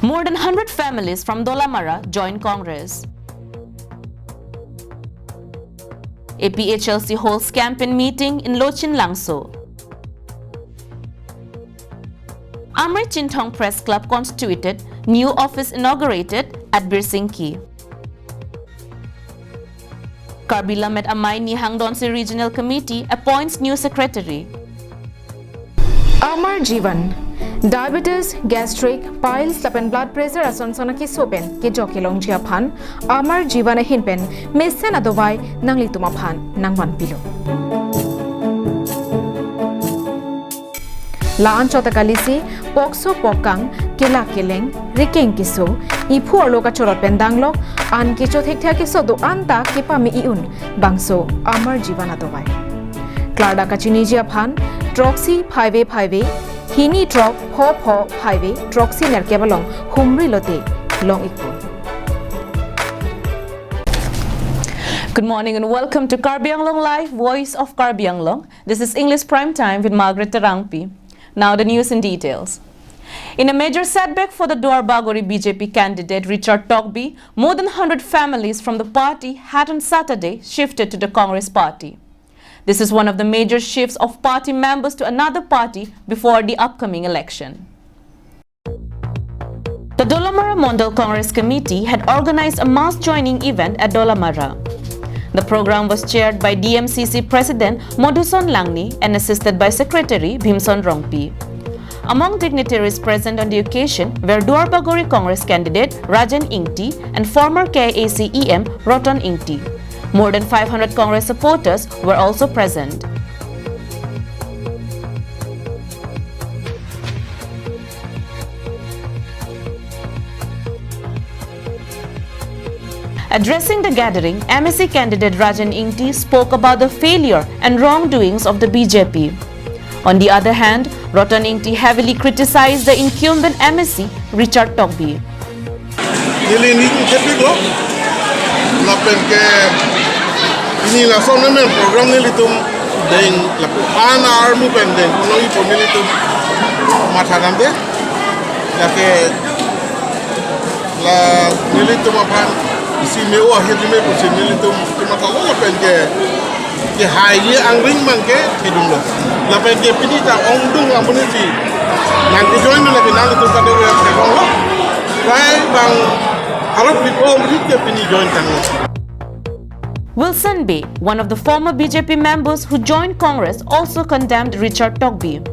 More than 100 families from Dolamara joined Congress. APHLC holds campaign meeting in Lochin Langso. Amrit Chintang Press Club constituted, new office inaugurated at Birsinki. Karbila Met Amai Nihang Donsi Regional Committee appoints new secretary. Amar Jivan Diabetes, gastric, piles, lapen blood pressure asonsona ki sopen ki jokilong jia phan Amar Jivan hinpen mesen adovai nangli tuma phan nangwan pilo. Laan chota kalisi pokso pokang kela keleng rikeng kiso ipu aloka chorot pendanglo an kicho thekthia kiso do anta kipa mi iun bangso Amar Jivan adovai. Klarda kachini jia phan Troxy 5A Hini Drop Pho Highway Troxy Nerkebalong Humri Lote Long Ikpo. Good morning and welcome to Karbi Anglong Live, Voice of Karbi Anglong. This is English Prime Time with Margaret Tarangpi. Now the news in details. In a major setback for the Duarbagori BJP candidate Richard Togby, more than 100 families from the party had on Saturday shifted to the Congress party. This is one of the major shifts of party members to another party before the upcoming election. The Dolamara Mondal Congress Committee had organized a mass joining event at Dolamara. The program was chaired by DMCC President Modhuson Langni and assisted by Secretary Bhimson Rongpi. Among dignitaries present on the occasion were Duarbagori Congress candidate Rajan Ingti and former KAC EM Roton Ingti. More than 500 Congress supporters were also present. Addressing the gathering, MSc candidate Rajan Ingti spoke about the failure and wrongdoings of the BJP. On the other hand, Roton Ingti heavily criticized the incumbent MSc Richard Togby. Ini la son na men program ni litum den la pu ana armu pendeng no i po militum matharam de la ke la militum apan si me o he me po si militum matalo la penge ke hai angring mangke tidung la penge pinita ongdung amune si nanti join la ke nang litum ka de ke lo bai bang arab li ko mrit ke pini join kan. Wilson Bay, one of the former BJP members who joined Congress, also condemned Richard Togby.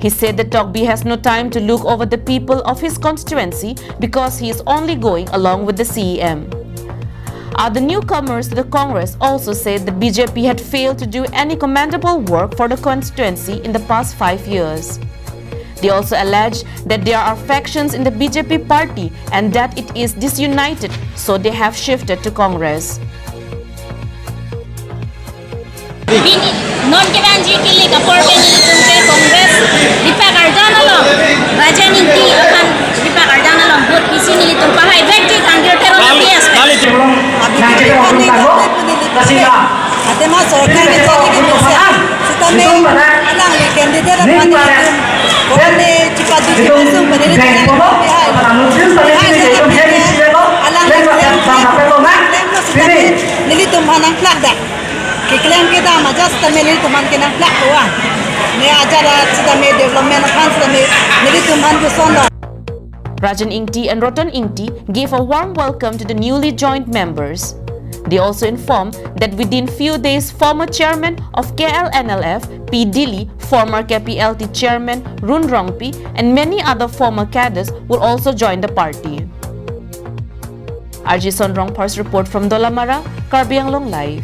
He said that Togby has no time to look over the people of his constituency because he is only going along with the CEM. Other newcomers to the Congress also said that BJP had failed to do any commendable work for the constituency in the past 5 years. They also alleged that there are factions in the BJP party and that it is disunited, so they have shifted to Congress. Non kebanji kili kapor benilitumke Congress dipa kardana lo Rajan Ingti akan dipa kardana lo vote isi nilitum pahai vekti tanggir tero na bias adema sorkar ke chali ke mese sitame alang le candidate apani kone chipadu chipasu benilitum pahai alang le nilitum hanang plakda Kiklaim kita majas tamili tuman kena plak kuah. Ne ajarat sida me development funds me nili tuman busondo. Rajan Ingti and Roton Ingti gave a warm welcome to the newly joined members. They also informed that within few days, former chairman of KL NLF, P. Dili, former KPLT chairman Run Rongpi, and many other former cadres will also join the party. RG Sonrongpar's report from Dolamara, Karbi Anglong Live.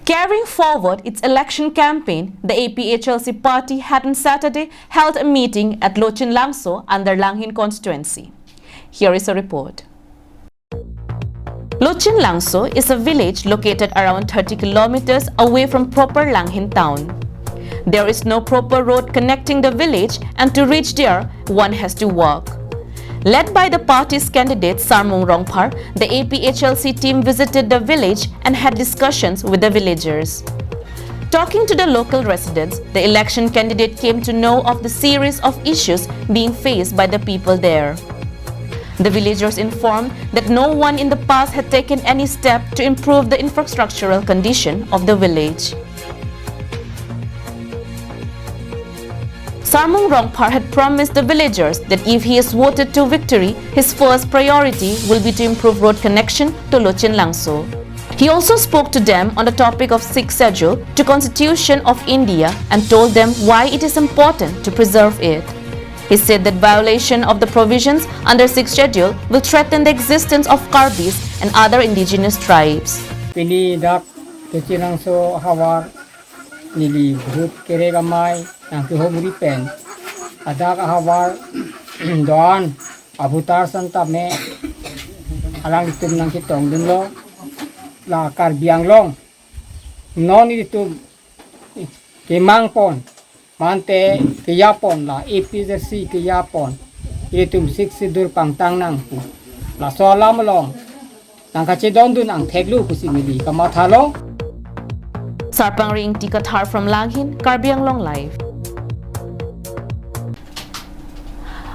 Carrying forward its election campaign, the APHLC party had on Saturday held a meeting at Lochin Langso under Langhin constituency. Here is a report. Lochin Langso is a village located around 30 kilometers away from proper Langhin town. There is no proper road connecting the village, and to reach there, one has to walk. Led by the party's candidate Sarmung Rongpar, the APHLC team visited the village and had discussions with the villagers. Talking to the local residents, the election candidate came to know of the series of issues being faced by the people there. The villagers informed that no one in the past had taken any step to improve the infrastructural condition of the village. Sarmung Rongpar had promised the villagers that if he is voted to victory, his first priority will be to improve road connection to Lochin Langso. He also spoke to them on the topic of Sixth Schedule to Constitution of India and told them why it is important to preserve it. He said that violation of the provisions under Sixth Schedule will threaten the existence of Karbis and other indigenous tribes. Pini dak kecirang so hawar nili bhut keregamai nang tuhomuri pen adak hawar doan abutar santame alang itum nang kitong dunlo la karbiang long non itu kemang pon mante ke Yapon la EPZC ke Yapon itu siksi dur pangtang nang pu la solam long nang kacedon dun ang theglu kusimili kamathalo Sarpang Ring Tikathar from Langhin, Karbiang Long Live.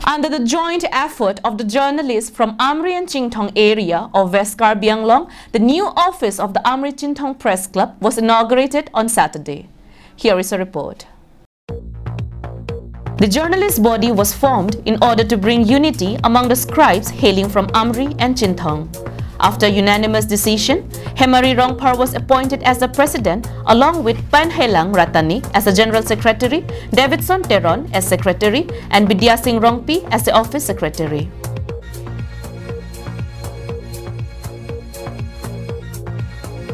Under the joint effort of the journalists from Amrit and Chintang area of West Karbiang Long, the new office of the Amrit Chintang Press Club was inaugurated on Saturday. Here is a report. The journalist body was formed in order to bring unity among the scribes hailing from Amrit and Chintang. After unanimous decision, Hemari Rongpar was appointed as the president along with Panhelang Ratani as the general secretary, Davidson Teron as secretary, and Bidya Singh Rongpi as the office secretary.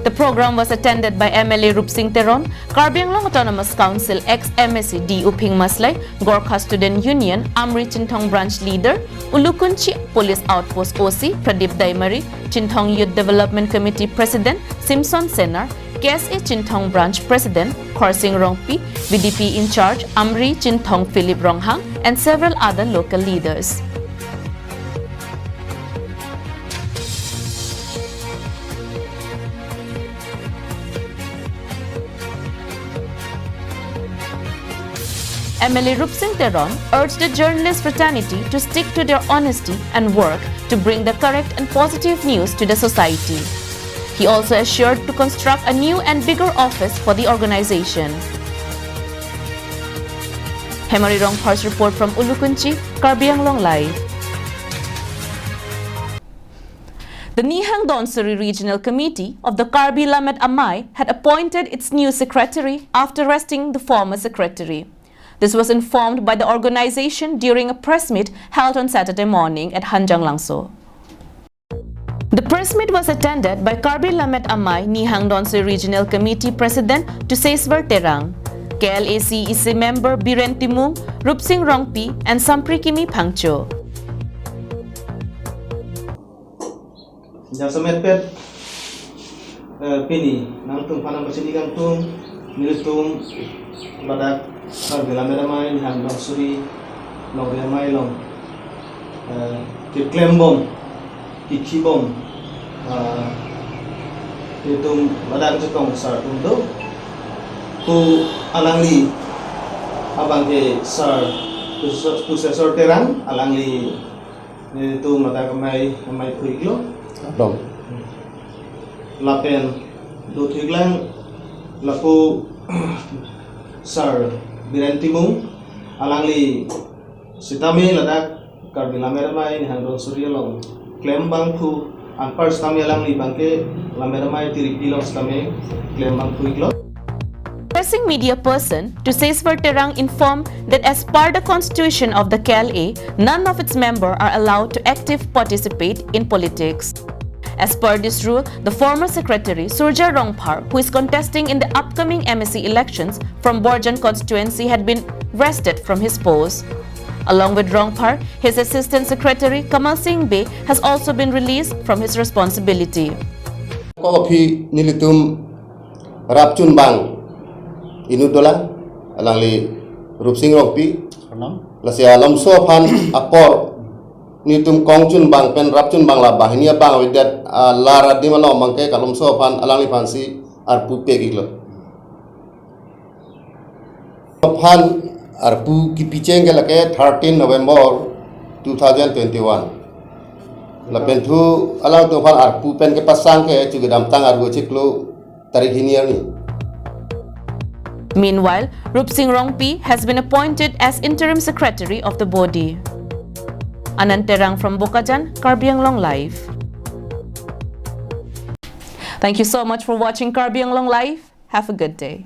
The program was attended by MLA Rup Singh Teron, Karbiang Long Autonomous Council ex-MSC D. Uping Maslay, Gorkha Student Union, Amrit Chintang Branch Leader, Ulukunchi Police Outpost OC, Pradeep Daimari, Chintang Youth Development Committee President, Simpson Senar, KSA Chintang Branch President, Khorsing Rongpi, VDP in charge, Amri Chintang Philip Ronghang, and several other local leaders. MLA Rup Singh Teron urged the journalist fraternity to stick to their honesty and work to bring the correct and positive news to the society. He also assured to construct a new and bigger office for the organization. Hemari Rongpar's report from Ulukunchi, Karbiang Long Live. The Nihang Donsuri Regional Committee of the Karbi Lamed Amai had appointed its new secretary after arresting the former secretary. This was informed by the organization during a press meet held on Saturday morning at Hanjang Langso. The press meet was attended by Karbi Lamed Amai Nihang Donsuri Regional Committee President Tusaiswar Terang, KLAC EC member Biren Timung, Rup Singh Rongpi, and Samprikimi Pangcho. Jasametpet pini nangtung panang bersini gantung nilitung badak Karbi Lamed Amai Nihang Donsuri Long Amai Long Klembom Kikibom hitung badak cekong sar untuk ku alangli abang ke sar tu sesor terang alangli itu badak amai kuiglo dong lapen do thiglang laku sar Biren Timung alangli sitami ladak Karbi Lamed Amai Nihang Donsuri Long klaim bangku anpar stami alangli bangke Lamed Amai tiriki long stami klaim bangku iglo. Pressing media person Tusaiswar Terang informed that as per the constitution of the KLA, none of its members are allowed to actively participate in politics. As per this rule, the former secretary Surja Rongpar, who is contesting in the upcoming MSC elections from Borjan constituency, had been wrested from his post. Along with Rongpar, his assistant secretary Kamal Singh Bey has also been released from his responsibility. Kopi nilitum rapcun bang inudola alangli Rup Singh Rongpi lasia lamso pan akor nitum kongchun bang pen rapchun bang la bahnia bang widat lara di malo mangke kalum so pan alangli pansi arpu pegilo Phan arpu ki picheng ke lake 13 November 2021 la pentu alau to phan arpu pen ke pasang ke chugedam tang argo chiklo tarik hiniani. Meanwhile, Rup Singh Rongpi has been appointed as interim secretary of the body. Ananterang from Bokajan, Karbi Anglong Live. Thank you so much for watching Karbi Anglong Live. Have a good day.